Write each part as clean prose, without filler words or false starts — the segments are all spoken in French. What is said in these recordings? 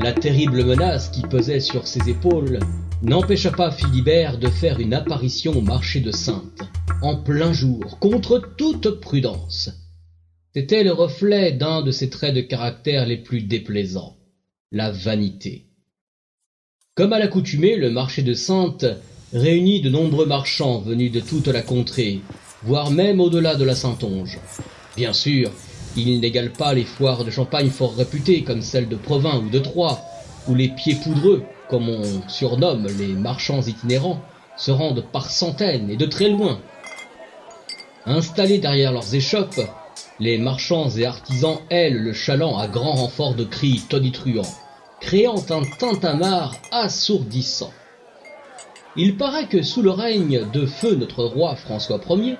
La terrible menace qui pesait sur ses épaules n'empêcha pas Philibert de faire une apparition au marché de Saintes, en plein jour, contre toute prudence. C'était le reflet d'un de ses traits de caractère les plus déplaisants, la vanité. Comme à l'accoutumée, le marché de Saintes réunit de nombreux marchands venus de toute la contrée, voire même au-delà de la Saintonge. Bien sûr, il n'égale pas les foires de Champagne fort réputées comme celles de Provins ou de Troyes, où les pieds poudreux, comme on surnomme les marchands itinérants, se rendent par centaines et de très loin. Installés derrière leurs échoppes, les marchands et artisans hèlent le chaland à grand renfort de cris tonitruants, créant un tintamarre assourdissant. Il paraît que sous le règne de feu notre roi François Ier,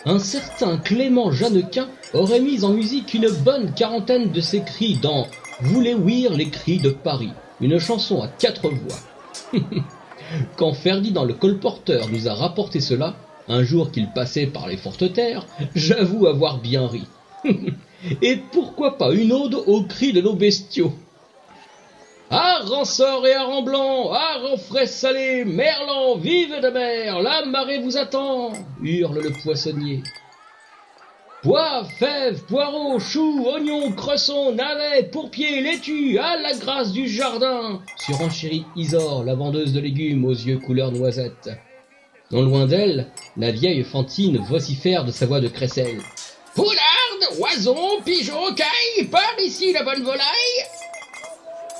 un certain Clément Jeannequin aurait mis en musique une bonne quarantaine de ses cris dans « Voulez ouïr les cris de Paris », une chanson à 4 voix. Quand Ferdinand le colporteur nous a rapporté cela, un jour qu'il passait par les fortes terres, j'avoue avoir bien ri. Et pourquoi pas une ode aux cris de nos bestiaux? Ah, Ransort et Hareng blanc, ah, Renfrais salé, Merlan, vive de mer, la marée vous attend, hurle le poissonnier. Pois, fèves, poireaux, choux, oignons, cresson, navets, pourpiers, laitues, à la grâce du jardin, surenchérit Isor, la vendeuse de légumes aux yeux couleur noisette. Non loin d'elle, la vieille Fantine vocifère de sa voix de crécelle. Poularde, oison, pigeon, caille, par ici la bonne volaille.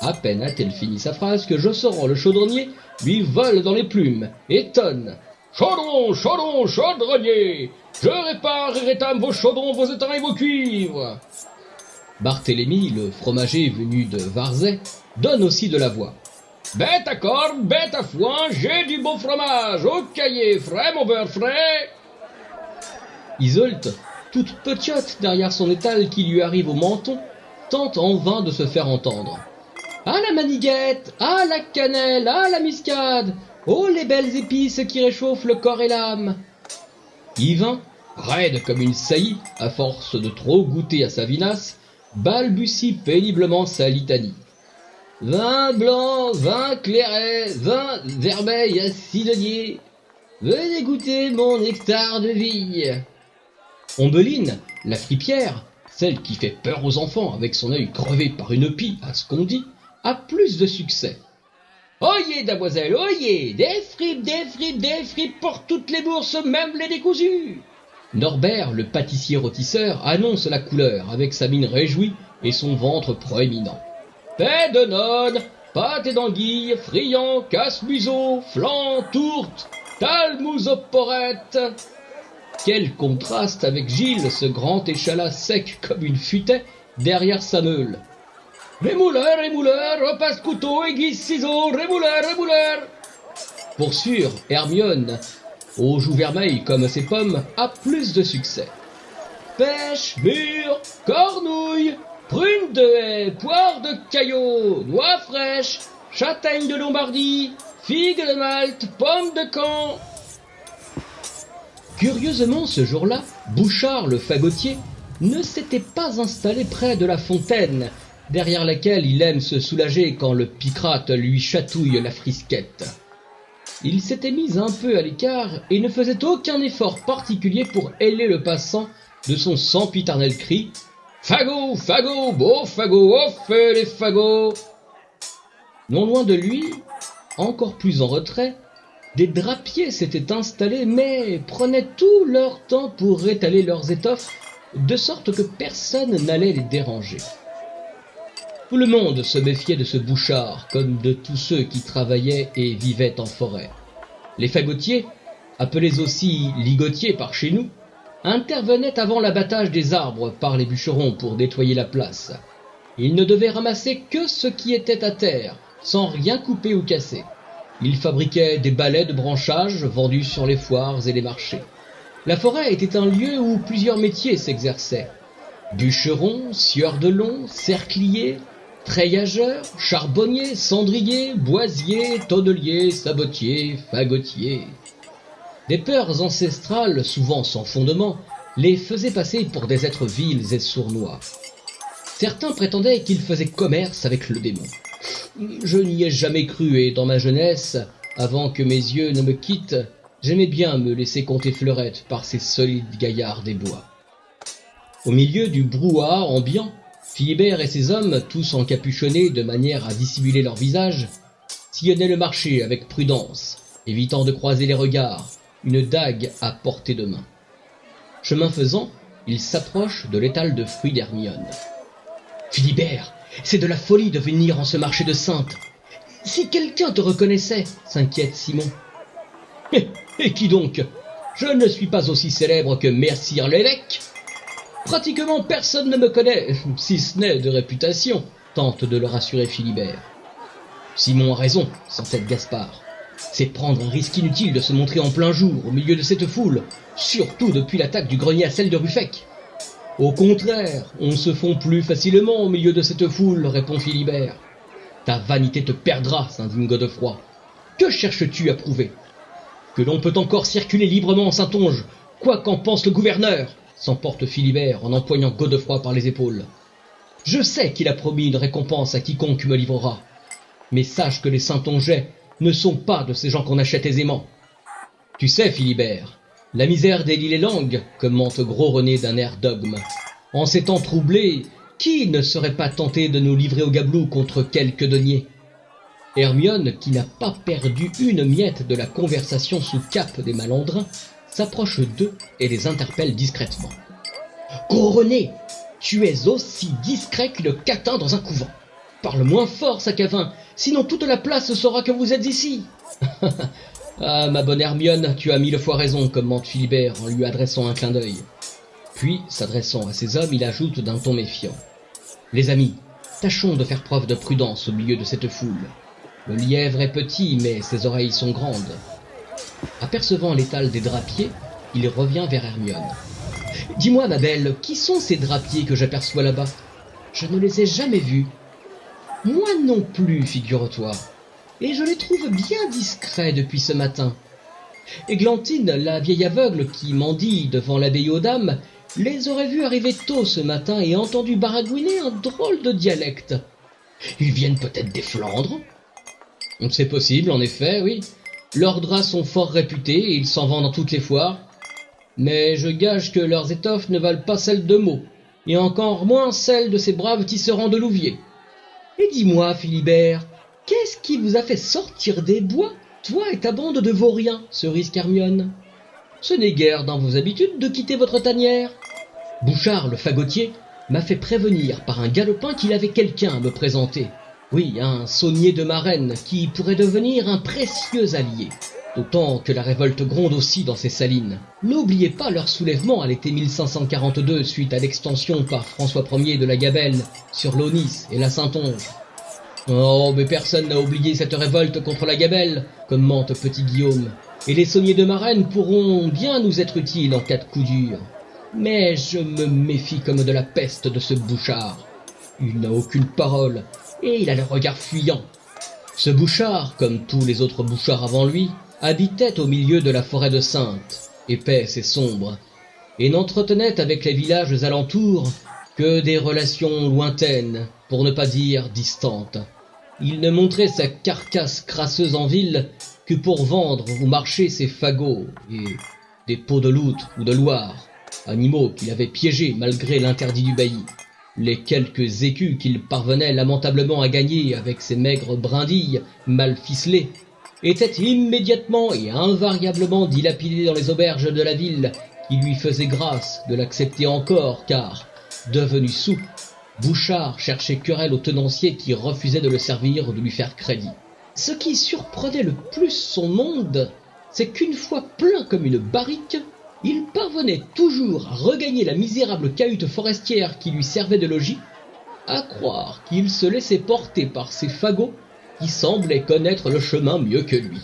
À peine a-t-elle fini sa phrase que Josserand le chaudronnier lui vole dans les plumes et tonne. Chaudron, chaudron, chaudronnier, je répare et rétame vos chaudrons, vos étangs et vos cuivres. Barthélemy, le fromager venu de Varzay, donne aussi de la voix. Bête à corne, bête à foin, j'ai du beau fromage, au cahier frais, mon beurre frais. Iseult, toute petite derrière son étal qui lui arrive au menton, tente en vain de se faire entendre. Ah la maniguette, ah la cannelle, ah la muscade, oh les belles épices qui réchauffent le corps et l'âme. Yvain, raide comme une saillie, à force de trop goûter à sa vinasse, balbutie péniblement sa litanie. Vin blanc, vin clairet, vin vermeil à cidonnier, venez goûter mon nectar de vie. Ombeline, la fripière, celle qui fait peur aux enfants avec son œil crevé par une pie, à ce qu'on dit, a plus de succès. Oyez, damoiselle, oyez, des fripes pour toutes les bourses, même les décousues. Norbert, le pâtissier rôtisseur, annonce la couleur avec sa mine réjouie et son ventre proéminent. Paix de nonne, pâte et d'anguille, friand, casse-museau, flan, tourte, talmouze aux porettes. Quel contraste avec Gilles, ce grand échalas sec comme une futaie, derrière sa meule. Rémouleur, repasse-couteau, aiguise, ciseaux, rémouleur. Pour sûr, Hermione, aux joues vermeilles comme ses pommes, a plus de succès. Pêche, mûre, cornouille, prune de haie, poire de Caillot, noix fraîches, châtaigne de Lombardie, figue de Malte, pomme de Caen. Curieusement, ce jour-là, Bouchard le fagotier ne s'était pas installé près de la fontaine, derrière laquelle il aime se soulager quand le picrate lui chatouille la frisquette. Il s'était mis un peu à l'écart et ne faisait aucun effort particulier pour héler le passant de son sempiternel cri « Fagot, fagot, beau fagot, au feu les fagots !» Non loin de lui, encore plus en retrait, des drapiers s'étaient installés mais prenaient tout leur temps pour étaler leurs étoffes, de sorte que personne n'allait les déranger. Tout le monde se méfiait de ce Bouchard, comme de tous ceux qui travaillaient et vivaient en forêt. Les fagotiers, appelés aussi ligotiers par chez nous, intervenaient avant l'abattage des arbres par les bûcherons pour nettoyer la place. Ils ne devaient ramasser que ce qui était à terre, sans rien couper ou casser. Ils fabriquaient des balais de branchage vendus sur les foires et les marchés. La forêt était un lieu où plusieurs métiers s'exerçaient. Bûcherons, scieurs de long, cercliers, treillageurs, charbonniers, cendriers, boisiers, tonneliers, sabotiers, fagotiers. Des peurs ancestrales, souvent sans fondement, les faisaient passer pour des êtres vils et sournois. Certains prétendaient qu'ils faisaient commerce avec le démon. Je n'y ai jamais cru et dans ma jeunesse, avant que mes yeux ne me quittent, j'aimais bien me laisser compter fleurettes par ces solides gaillards des bois. Au milieu du brouhaha ambiant, Philibert et ses hommes, tous encapuchonnés de manière à dissimuler leur visage, sillonnaient le marché avec prudence, évitant de croiser les regards, une dague à portée de main. Chemin faisant, ils s'approchent de l'étal de fruits d'Hermione. « Philibert, c'est de la folie de venir en ce marché de Saintes. Si quelqu'un te reconnaissait, s'inquiète Simon. « Et qui donc? Je ne suis pas aussi célèbre que Messire l'évêque. Pratiquement personne ne me connaît, si ce n'est de réputation, tente de le rassurer Philibert. Simon a raison, s'entête Gaspard. C'est prendre un risque inutile de se montrer en plein jour au milieu de cette foule, surtout depuis l'attaque du grenier à sel de Ruffec. Au contraire, on se fond plus facilement au milieu de cette foule, répond Philibert. Ta vanité te perdra, s'indigne Godefroy. Que cherches-tu à prouver? Que l'on peut encore circuler librement en Saintonge, quoi qu'en pense le gouverneur, s'emporte Philibert en empoignant Godefroy par les épaules. Je sais qu'il a promis une récompense à quiconque me livrera. Mais sache que les Saintongeais ne sont pas de ces gens qu'on achète aisément. Tu sais, Philibert, la misère délie les langues, commente Gros René d'un air dogme. En ces temps troublés, qui ne serait pas tenté de nous livrer au gabelou contre quelques deniers? Hermione, qui n'a pas perdu une miette de la conversation sous cape des malandrins, s'approche d'eux et les interpelle discrètement. « Gros René, tu es aussi discret qu'une catin dans un couvent. Parle moins fort, sac à vin, sinon toute la place saura que vous êtes ici. » Ah, ma bonne Hermione, tu as mille fois raison, commente Philibert en lui adressant un clin d'œil. Puis, s'adressant à ses hommes, il ajoute d'un ton méfiant. Les amis, tâchons de faire preuve de prudence au milieu de cette foule. Le lièvre est petit, mais ses oreilles sont grandes. Apercevant l'étal des drapiers, il revient vers Hermione. « Dis-moi, ma belle, qui sont ces drapiers que j'aperçois là-bas? Je ne les ai jamais vus. »« Moi non plus, figure-toi. Et je les trouve bien discrets depuis ce matin. Églantine, la vieille aveugle qui mendie devant l'abbaye aux dames, les aurait vus arriver tôt ce matin et entendu baragouiner un drôle de dialecte. Ils viennent peut-être des Flandres? » C'est possible, en effet, oui. Leurs draps sont fort réputés et ils s'en vendent dans toutes les foires. Mais je gage que leurs étoffes ne valent pas celles de Meaux, et encore moins celles de ces braves tisserands de Louviers. Et dis-moi, Philibert, qu'est-ce qui vous a fait sortir des bois, toi et ta bande de vauriens, cerise Hermione? Ce n'est guère dans vos habitudes de quitter votre tanière. Bouchard, le fagotier, m'a fait prévenir par un galopin qu'il avait quelqu'un à me présenter. Oui, un saunier de Marraine qui pourrait devenir un précieux allié. D'autant que la révolte gronde aussi dans ces salines. N'oubliez pas leur soulèvement à l'été 1542 suite à l'extension par François Ier de la Gabelle sur l'Aunis et la Saintonge. Oh, mais personne n'a oublié cette révolte contre la Gabelle, commente petit Guillaume. Et les sauniers de Marraine pourront bien nous être utiles en cas de coup dur. Mais je me méfie comme de la peste de ce Bouchard. Il n'a aucune parole, et il a le regard fuyant. Ce Bouchard, comme tous les autres Bouchards avant lui, habitait au milieu de la forêt de Saintes, épaisse et sombre, et n'entretenait avec les villages alentours que des relations lointaines, pour ne pas dire distantes. Il ne montrait sa carcasse crasseuse en ville que pour vendre ou marcher ses fagots et des peaux de loutre ou de Loire, animaux qu'il avait piégés malgré l'interdit du bailli. Les quelques écus qu'il parvenait lamentablement à gagner avec ses maigres brindilles mal ficelées étaient immédiatement et invariablement dilapidés dans les auberges de la ville qui lui faisaient grâce de l'accepter encore car, devenu sous, Bouchard cherchait querelle au tenancier qui refusait de le servir ou de lui faire crédit. Ce qui surprenait le plus son monde, c'est qu'une fois plein comme une barrique, il parvenait toujours à regagner la misérable cahute forestière qui lui servait de logis, à croire qu'il se laissait porter par ces fagots qui semblaient connaître le chemin mieux que lui.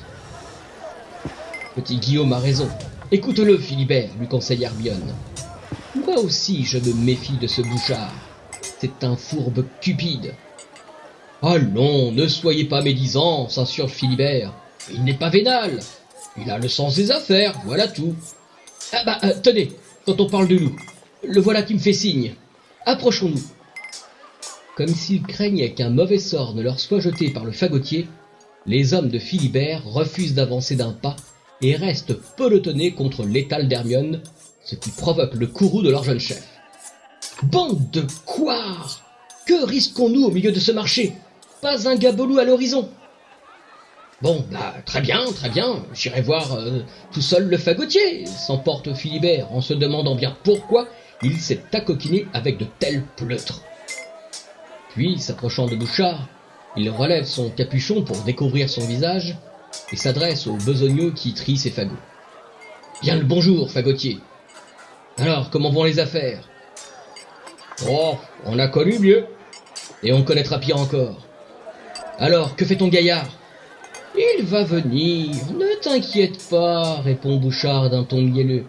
Petit Guillaume a raison. Écoute-le, Philibert, lui conseille Hermione. Moi aussi je me méfie de ce Bouchard. C'est un fourbe cupide. Allons, ne soyez pas médisant, s'insurge Philibert. Il n'est pas vénal. Il a le sens des affaires, voilà tout. Tenez, quand on parle de loup, le voilà qui me fait signe. Approchons-nous. Comme s'ils craignaient qu'un mauvais sort ne leur soit jeté par le fagotier, les hommes de Philibert refusent d'avancer d'un pas et restent pelotonnés contre l'étal d'Hermione, ce qui provoque le courroux de leur jeune chef. « Bande de couards! Que risquons-nous au milieu de ce marché? Pas un gabelou à l'horizon !»« Bon, très bien, j'irai voir tout seul le fagotier », s'emporte Philibert en se demandant bien pourquoi il s'est accoquiné avec de tels pleutres. Puis, s'approchant de Bouchard, il relève son capuchon pour découvrir son visage et s'adresse au besogneux qui trie ses fagots. « Bien le bonjour, fagotier. Alors, comment vont les affaires ? » « Oh, on a connu mieux, et on connaîtra pire encore. Alors, que fait ton gaillard ? » « Il va venir, ne t'inquiète pas, répond Bouchard d'un ton mielleux.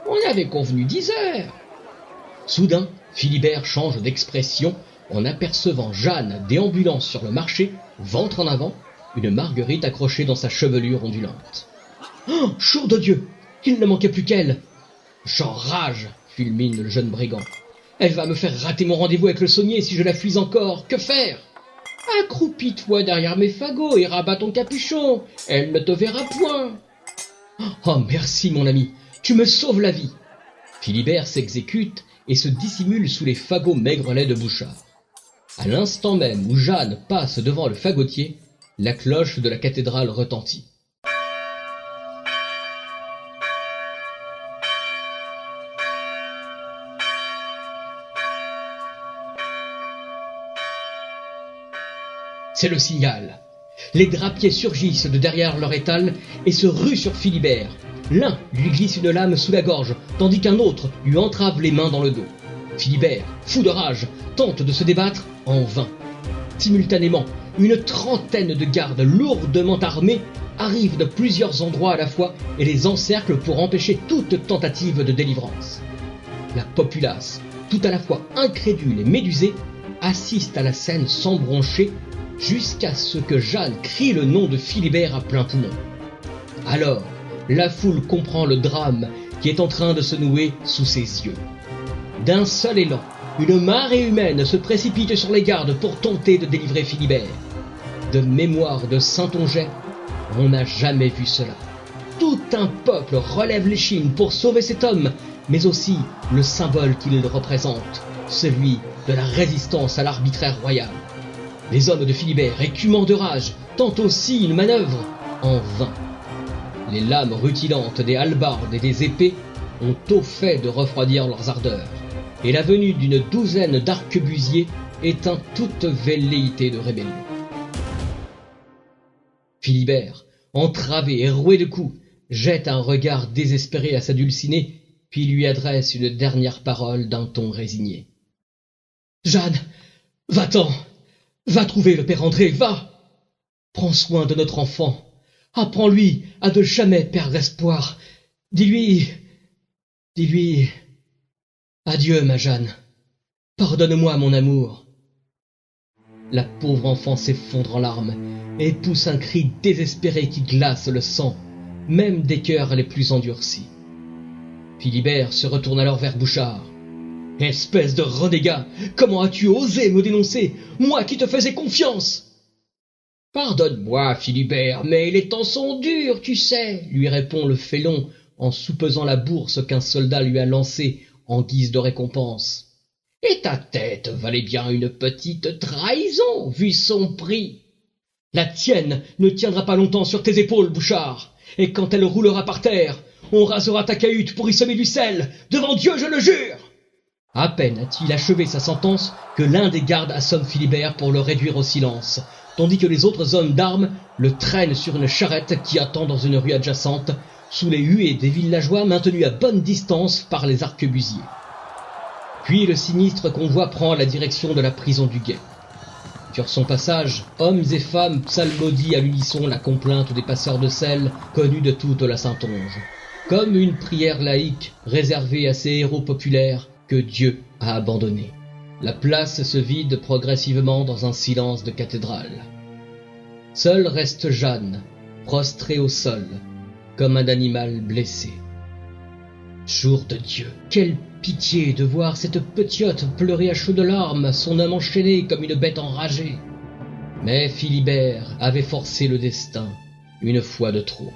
On avait convenu 10 heures. Soudain, Philibert change d'expression en apercevant Jeanne déambulant sur le marché, ventre en avant, une marguerite accrochée dans sa chevelure ondulante. « Oh, jour de Dieu, il ne manquait plus qu'elle !»« J'enrage, fulmine le jeune brigand. Elle va me faire rater mon rendez-vous avec le saunier si je la fuis encore. Que faire ? Accroupis-toi derrière mes fagots et rabats ton capuchon. Elle ne te verra point. » Oh, merci, mon ami. Tu me sauves la vie. Philibert s'exécute et se dissimule sous les fagots maigrelets de Bouchard. À l'instant même où Jeanne passe devant le fagotier, la cloche de la cathédrale retentit. C'est le signal. Les drapiers surgissent de derrière leur étal et se ruent sur Philibert. L'un lui glisse une lame sous la gorge, tandis qu'un autre lui entrave les mains dans le dos. Philibert, fou de rage, tente de se débattre en vain. Simultanément, une trentaine de gardes lourdement armés arrivent de plusieurs endroits à la fois et les encerclent pour empêcher toute tentative de délivrance. La populace, tout à la fois incrédule et médusée, assiste à la scène sans broncher jusqu'à ce que Jeanne crie le nom de Philibert à plein poumon. Alors, la foule comprend le drame qui est en train de se nouer sous ses yeux. D'un seul élan, une marée humaine se précipite sur les gardes pour tenter de délivrer Philibert. De mémoire de Saintonget, on n'a jamais vu cela. Tout un peuple relève l'échine pour sauver cet homme, mais aussi le symbole qu'il représente, celui de la résistance à l'arbitraire royal. Les hommes de Philibert, écumants de rage, tentent aussi une manœuvre, en vain. Les lames rutilantes des hallebardes et des épées ont tôt fait de refroidir leurs ardeurs, et la venue d'une douzaine d'arquebusiers éteint toute velléité de rébellion. Philibert, entravé et roué de coups, jette un regard désespéré à sa dulcinée, puis lui adresse une dernière parole d'un ton résigné. « Jeanne, va-t'en! Va trouver le père André, va! Prends soin de notre enfant. Apprends-lui à ne jamais perdre espoir. Dis-lui... Adieu, ma Jeanne. Pardonne-moi, mon amour. » La pauvre enfant s'effondre en larmes et pousse un cri désespéré qui glace le sang, même des cœurs les plus endurcis. Philibert se retourne alors vers Bouchard. « Espèce de renégat, comment as-tu osé me dénoncer, moi qui te faisais confiance ?» « Pardonne-moi, Philibert, mais les temps sont durs, tu sais, » lui répond le félon en soupesant la bourse qu'un soldat lui a lancée en guise de récompense. « Et ta tête valait bien une petite trahison, vu son prix. »« La tienne ne tiendra pas longtemps sur tes épaules, Bouchard, et quand elle roulera par terre, on rasera ta cahute pour y semer du sel, devant Dieu je le jure !» À peine a-t-il achevé sa sentence que l'un des gardes assomme Philibert pour le réduire au silence, tandis que les autres hommes d'armes le traînent sur une charrette qui attend dans une rue adjacente, sous les huées des villageois maintenus à bonne distance par les arquebusiers. Puis le sinistre convoi prend la direction de la prison du Guet. Sur son passage, hommes et femmes psalmodient à l'unisson la complainte des passeurs de sel connue de toute la Saintonge, comme une prière laïque réservée à ces héros populaires que Dieu a abandonnés. La place se vide progressivement dans un silence de cathédrale. Seule reste Jeanne, prostrée au sol, comme un animal blessé. Jour de Dieu, quelle pitié de voir cette petite pleurer à chaudes larmes, son âme enchaînée comme une bête enragée. Mais Philibert avait forcé le destin, une fois de trop.